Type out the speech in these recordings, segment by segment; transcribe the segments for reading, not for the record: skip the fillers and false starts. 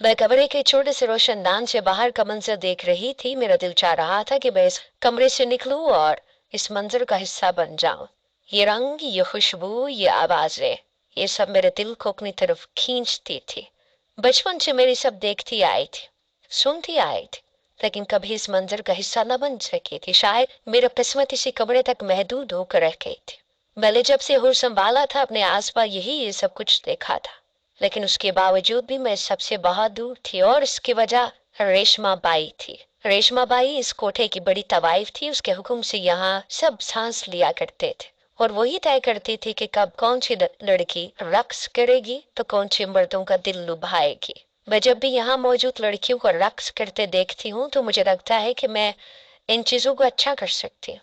मैं कमरे के छोटे से रोशनदान से बाहर का मंजर देख रही थी। मेरा दिल चाह रहा था कि मैं इस कमरे से निकलूं और इस मंजर का हिस्सा बन जाऊं। ये रंग, ये खुशबू, ये आवाजें, ये सब मेरे दिल को अपनी तरफ खींचती थी। बचपन से मेरी सब देखती आई थी, सुनती आई थी, लेकिन कभी इस मंजर का हिस्सा न बन सकी थी। शायद मेरा किस्मत इसी कमरे तक महदूद होकर रह गई थी। मैंने जब से होश संभाला था अपने आसपास यही ये सब कुछ देखा था, लेकिन उसके बावजूद भी मैं सबसे बहुत दूर थी और इसकी वजह रेशमा बाई थी। रेशमा बाई इस कोठे की बड़ी तवाइफ थी। उसके हुक्म से यहाँ सब सांस लिया करते थे और वही तय करती थी कि कब कौन सी लड़की रक्स करेगी तो कौन सी मर्दों का दिल लुभाएगी। मैं जब भी यहाँ मौजूद लड़कियों को रक्स करते देखती हूँ तो मुझे लगता है कि मैं इन चीजों को अच्छा कर सकती हूँ।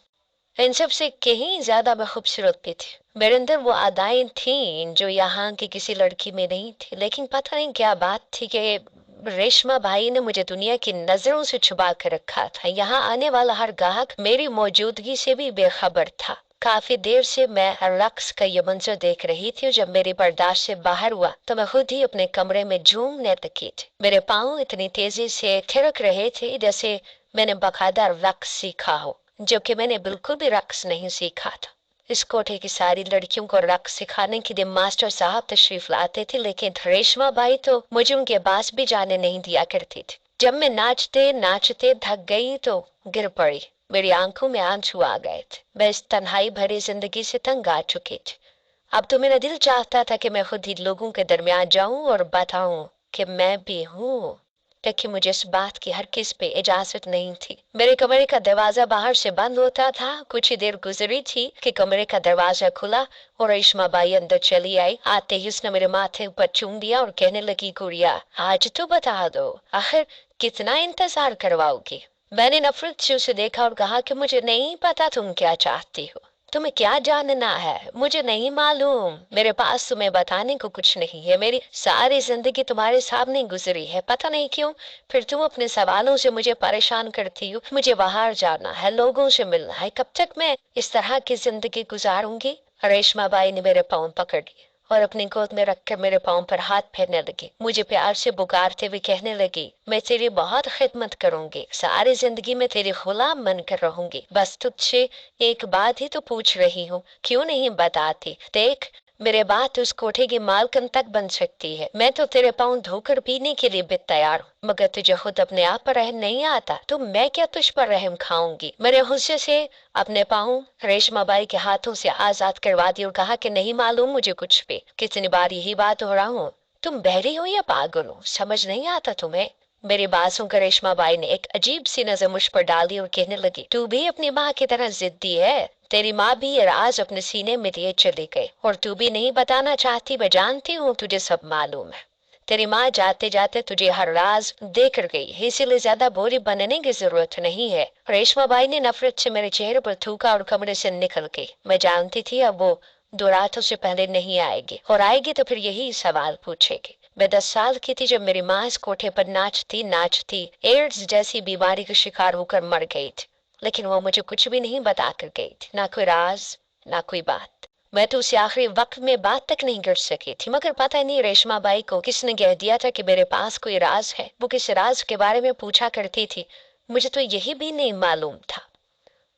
इन सब से कहीं ज्यादा मैं खूबसूरत भी थी। मेरे अंदर वो अदाएं थीं जो यहाँ की किसी लड़की में नहीं थी। लेकिन पता नहीं क्या बात थी कि रेशमा भाई ने मुझे दुनिया की नजरों से छुपा कर रखा था। यहाँ आने वाला हर ग्राहक मेरी मौजूदगी से भी बेखबर था। काफी देर से मैं हर रक्स का ये मंजर देख रही थी। जब मेरी बर्दाश्त से बाहर हुआ तो मैं खुद ही अपने कमरे में झूमने लगी थी। मेरे पाँव इतनी तेजी से थिरक रहे थे जैसे मैंने बाकायदा रक्स सीखा हो, जो कि मैंने बिल्कुल भी रक्स नहीं सीखा था। इस कोठे की सारी लड़कियों को रक्स सिखाने के लिए मास्टर साहब तशरीफ लाते थे, लेकिन रेशमा बाई तो मुझे उनके पास भी जाने नहीं दिया करती थी। जब मैं नाचते नाचते थक गई तो गिर पड़ी। मेरी आंखों में आंसू आ गए थे। मैं इस तन्हाई भरी जिंदगी से तंग आ चुकी थी। अब तो मेरा दिल चाहता था कि मैं खुद ही लोगों के दरमियान जाऊं और बताऊं कि मैं भी हूँ, लेकिन मुझे इस बात की हर किस पे इजाजत नहीं थी। मेरे कमरे का दरवाजा बाहर से बंद होता था। कुछ ही देर गुजरी थी कि कमरे का दरवाजा खुला और रेशमा बाई अंदर चली आई। आते ही उसने मेरे माथे पर चूम दिया और कहने लगी, गुड़िया आज तो बता दो, आखिर कितना इंतजार करवाओगी। मैंने नफरत से उसे देखा और कहा कि मुझे नहीं पता तुम क्या चाहती हो। तुम्हें क्या जानना है? मुझे नहीं मालूम। मेरे पास तुम्हें बताने को कुछ नहीं है। मेरी सारी जिंदगी तुम्हारे सामने गुजरी है। पता नहीं क्यों फिर तुम अपने सवालों से मुझे परेशान करती हो। मुझे बाहर जाना है, लोगों से मिलना है। कब तक मैं इस तरह की जिंदगी गुजारूंगी? रेशमा बाई ने मेरे पाँव पकड़ लिए और अपनी गोद में रखकर मेरे पाँव पर हाथ फेरने लगी। मुझे प्यार से पुकारते हुए कहने लगी, मैं तेरी बहुत खिदमत करूंगी, सारी जिंदगी में तेरी गुलाम बनकर रहूंगी। बस तुझसे एक बात ही तो पूछ रही हूँ, क्यों नहीं बताती? देख, मेरे बात उस कोठे की मालकिन तक बन सकती है। मैं तो तेरे पाँव धोकर पीने के लिए भी तैयार हूँ, मगर तुझे खुद अपने आप पर रहम नहीं आता तो मैं क्या तुझ पर रहम खाऊंगी? मैंने गुस्से से अपने पाँव रेशमा बाई के हाथों से आजाद करवा दी और कहा कि नहीं मालूम मुझे कुछ भी। कितनी बार यही बात हो रहा हूँ, तुम बहरी हो या पागल हो? समझ नहीं आता तुम्हें? मेरी बात सुनकर रेशमा बाई ने एक अजीब सी नजर मुझ पर डाली और कहने लगी, तू भी अपनी माँ की तरह जिद्दी है। तेरी माँ भी ये राज अपने सीने में लिए चली गई और तू भी नहीं बताना चाहती। मैं जानती हूँ तुझे सब मालूम है। तेरी माँ जाते जाते तुझे हर राज देकर गई है, इसीलिए ज्यादा बोरी बनने की जरूरत नहीं है। रेशमा बाई ने नफरत से मेरे चेहरे पर थूका और कमरे से निकल गई। मैं जानती थी अब वो 2 रातों से पहले नहीं आएगी, और आएगी तो फिर यही सवाल पूछेगी। मैं 10 साल की थी जब मेरी माँ इस कोठे पर नाचती नाचती एड्स जैसी बीमारी का शिकार होकर मर गई थी, लेकिन वो मुझे कुछ भी नहीं बता कर गई थी। ना कोई राज, ना कोई बात। मैं तो उसे आखिरी वक्त में बात तक नहीं कर सकी थी। मगर पता नहीं रेशमा बाई को किसने कह दिया था कि मेरे पास कोई राज है। वो किस राज के बारे में पूछा करती थी, मुझे तो यही भी नहीं मालूम था।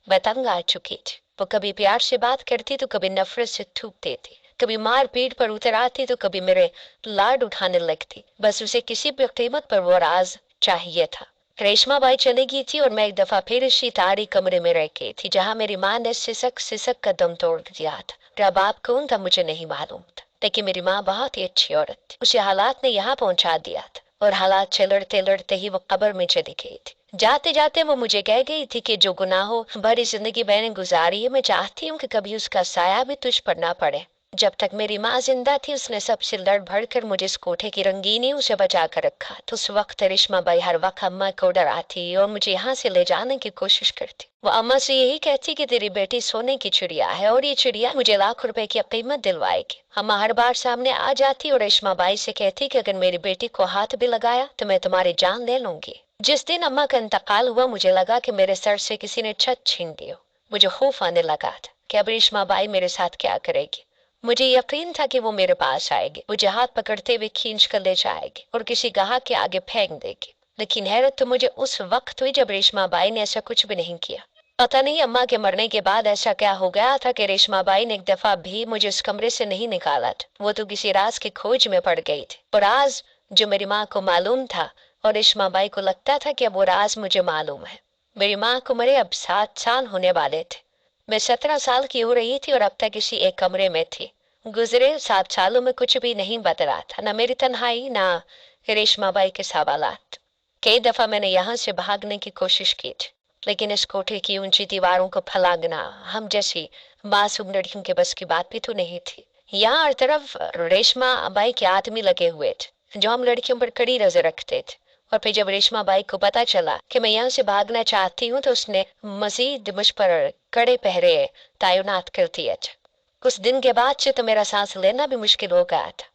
मैं तंग आ चुकी थी। वो कभी प्यार से बात करती तो कभी नफरत से थूक देती, कभी मार पीट पर उतर आती तो कभी मेरे लाड उठाने लगती। बस उसे किसी भी कीमत पर वो राज चाहिए था। रेशमा बाई चली गई थी और मैं एक दफा फिर इसी तारी कमरे में रह गई थी जहाँ मेरी माँ ने सिसक सिसक का दम तोड़ दिया था। मेरा बाप कौन था मुझे नहीं मालूम था, लेकिन मेरी माँ बहुत ही अच्छी औरत थी। उसे हालात ने यहाँ पहुंचा दिया था और हालात से लड़ते लड़ते ही वो कब्र में चली गई थी। जाते जाते वो मुझे कह गई थी कि जो गुनाहों भरी जिंदगी मैंने गुजारी है, मैं चाहती हूँ कि कभी उसका साया भी तुझ पर ना पड़े। जब तक मेरी माँ जिंदा थी उसने सबसे लड़ भड़ कर मुझे इस कोठे की रंगीनियों से बचा कर रखा। तो उस वक्त रेशमा बाई हर वक्त अम्मा को डराती और मुझे यहाँ से ले जाने की कोशिश करती। वो अम्मा से यही कहती कि तेरी बेटी सोने की चिड़िया है और ये चिड़िया मुझे लाख रुपए की कीमत दिलवाएगी। अम्मा हर बार सामने आ जाती और रेशमा बाई से कहती कि अगर मेरी बेटी को हाथ भी लगाया तो मैं तुम्हारी जान ले लूंगी। जिस दिन अम्मा का इंतकाल हुआ मुझे लगा कि मेरे सर से किसी ने छत छीन ली हो। मुझे खौफ आने लगा था कि अब रेशमा बाई मेरे साथ क्या करेगी। मुझे यकीन था कि वो मेरे पास आएगी, मुझे हाथ पकड़ते हुए खींच कर ले जाएगी और किसी गाहक के आगे फेंक देगी। लेकिन हैरत तो मुझे उस वक्त हुई जब रेशमा बाई ने ऐसा कुछ भी नहीं किया। पता नहीं अम्मा के मरने के बाद ऐसा क्या हो गया था कि रेशमा बाई ने एक दफा भी मुझे उस कमरे से नहीं निकाला था। वो तो किसी राज की खोज में पड़ गई थी, और राज जो मेरी माँ को मालूम था और रेशमा बाई को लगता था कि अब वो राज मुझे मालूम है। मेरी माँ को मरे अब 7 साल होने वाले थे। मैं 17 साल की हो रही थी और अब तक इसी एक कमरे में थी। गुजरे 7 सालों में कुछ भी नहीं बदला था, न मेरी तन्हाई न रेशमा बाई के सवालात। कई दफा मैंने यहाँ से भागने की कोशिश की थी, लेकिन इस कोठे की ऊंची दीवारों को फलांगना हम जैसी मासूम लड़कियों के बस की बात भी तो नहीं थी। यहाँ हर तरफ रेशमा बाई के आदमी लगे हुए थे जो हम लड़कियों पर कड़ी नजर रखते थे। और फिर जब रेशमा बाई को पता चला कि मैं यहाँ से भागना चाहती हूँ तो उसने मजीद मुझ पर कड़े पहरे तैनात कर दिए थे। कुछ दिन के बाद से तो मेरा सांस लेना भी मुश्किल हो गया था।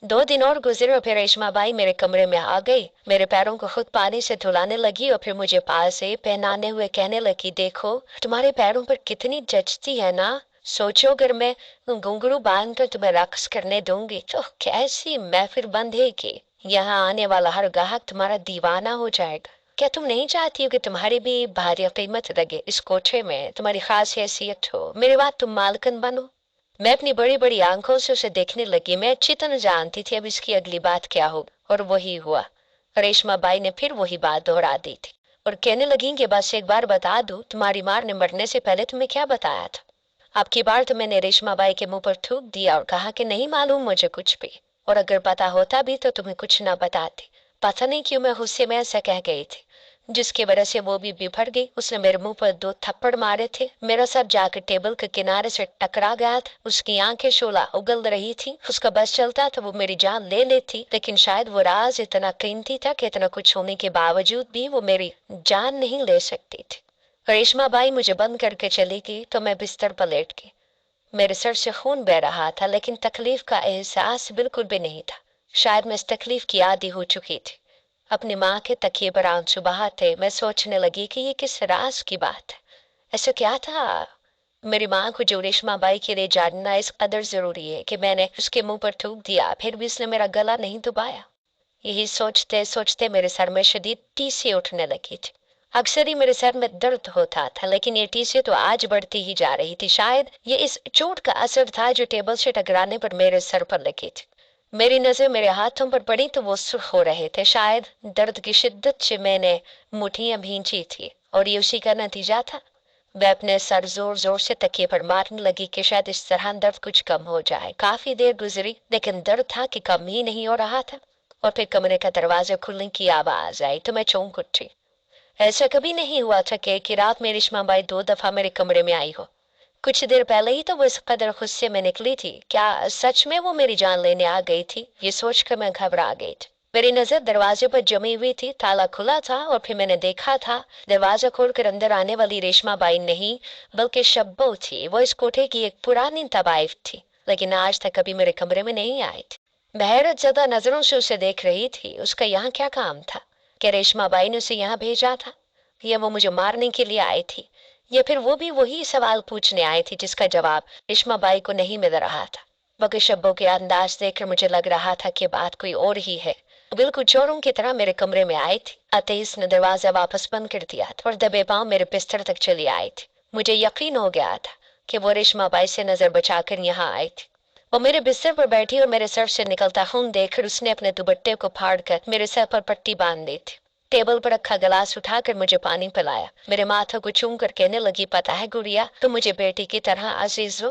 2 दिन और गुजरे और फिर रेशमा बाई मेरे कमरे में आ गई, मेरे पैरों को खुद पानी से धुलाने लगी और फिर मुझे पाल से पहनाने हुए कहने लगी, देखो तुम्हारे पैरों पर कितनी जचती है ना, सोचो अगर मैं घुंघरू बांध कर तुम्हें रक्स करने दूंगी तो कैसी महफिल बंधेगी। यहाँ आने वाला हर ग्राहक तुम्हारा दीवाना हो जाएगा। क्या तुम नहीं चाहती हो कि तुम्हारी भी भारी कीमत लगे इस कोठे में, तुम्हारी खास हैसियत हो, मेरे बाद तुम मालकिन बनो। मैं अपनी बड़ी बड़ी आंखों से उसे देखने लगी। मैं अच्छी तरह जानती थी अब इसकी अगली बात क्या हो, और वही हुआ। रेशमा बाई ने फिर वही बात दोहरा दी थी और कहने लगी कि बस एक बार बता दो, तुम्हारी माँ ने मरने से पहले तुम्हें क्या बताया था। अब की बार तो मैंने रेशमा बाई के मुंह पर थूक दिया और कहा कि नहीं मालूम मुझे कुछ भी, और अगर पता होता भी तो तुम्हें कुछ ना बताती। पता नहीं क्यों मैं गुस्से में ऐसा कह गई थी, जिसकी वजह से वो भी बिफर गई। उसने मेरे मुंह पर 2 थप्पड़ मारे थे, मेरा सर जाकर टेबल के किनारे से टकरा गया था। उसकी आंखें शोला उगल रही थी, उसका बस चलता तो वो मेरी जान ले लेती, लेकिन शायद वो राज इतना कीमती था कि इतना कुछ होने के बावजूद भी वो मेरी जान नहीं ले सकती थी। रेशमा बाई मुझे बंद करके चली गई तो मैं बिस्तर पर लेट गई। मेरे सर से खून बह रहा था, लेकिन तकलीफ का एहसास बिल्कुल भी नहीं था। शायद मैं इस तकलीफ की आदी हो चुकी थी। अपनी माँ के तकिए पर आंसू बहाते मैं सोचने लगी कि ये किस राज की बात है। ऐसा क्या था मेरी माँ को जो रेशमा बाई के लिए जानना इस कदर जरूरी है कि मैंने उसके मुंह पर थूक दिया, फिर भी उसने मेरा गला नहीं दबाया। यही सोचते सोचते मेरे सर में शदीद टीसे उठने लगी थी। अक्सर ही मेरे सर में दर्द होता था, लेकिन ये टीसे तो आज बढ़ती ही जा रही थी। शायद ये इस चोट का असर था जो टेबल से टकराने पर मेरे सर पर लगी थी। मेरी नजर मेरे हाथों पर पड़ी तो वो सुर्ख हो रहे थे। शायद दर्द की शिद्दत से मैंने मुठ्ठियां भींची थी और ये उसी का नतीजा था। वह अपने सर जोर जोर से तकिए पर मारने लगी कि शायद इस तरह दर्द कुछ कम हो जाए। काफी देर गुजरी, लेकिन दर्द था कि कम ही नहीं हो रहा था। और फिर कमरे का दरवाजा खुलने की आवाज आई तो मैं चौंक उठी। ऐसा कभी नहीं हुआ था कि रात में रेशमा बाई 2 दफा मेरे कमरे में आई हो। कुछ देर पहले ही तो वो इस कदर गुस्से में निकली थी। क्या सच में वो मेरी जान लेने आ गई थी? ये सोचकर मैं घबरा गई थी। मेरी नजर दरवाजे पर जमी हुई थी। ताला खुला था और फिर मैंने देखा था दरवाजा खोलकर अंदर आने वाली रेशमा बाई नहीं बल्कि शब्बो थी। वो इस कोठे की एक पुरानी तवाइफ थी, लेकिन आज तक कभी मेरे कमरे में नहीं आई थी। मैं हैरत ज़दा नजरों से उसे देख रही थी। उसका यहाँ क्या काम था? क्या रेशमा बाई ने उसे यहाँ भेजा था, या वो मुझे मारने के लिए आई थी, या फिर वो भी वही सवाल पूछने आई थी जिसका जवाब रेशमा बाई को नहीं मिल रहा था। मगर शब्बों के अंदाज देखकर मुझे लग रहा था कि बात कोई और ही है। बिल्कुल चोरों की तरह मेरे कमरे में आई थी। आते ही इसने दरवाजा वापस बंद कर दिया था और दबे पांव मेरे बिस्तर तक चली आई थी। मुझे यकीन हो गया था कि वो रेशमा बाई से नजर बचाकर यहाँ आई थी। वो मेरे बिस्तर पर बैठी और मेरे सर से निकलता खून देखकर उसने अपने दुपट्टे को फाड़कर मेरे सर पर पट्टी बांध दी थी। टेबल पर रखा गिलास उठाकर मुझे पानी पिलाया। मेरे माथे को चूम कर कहने लगी, पता है गुड़िया, तुम मुझे बेटी की तरह अजीज हो।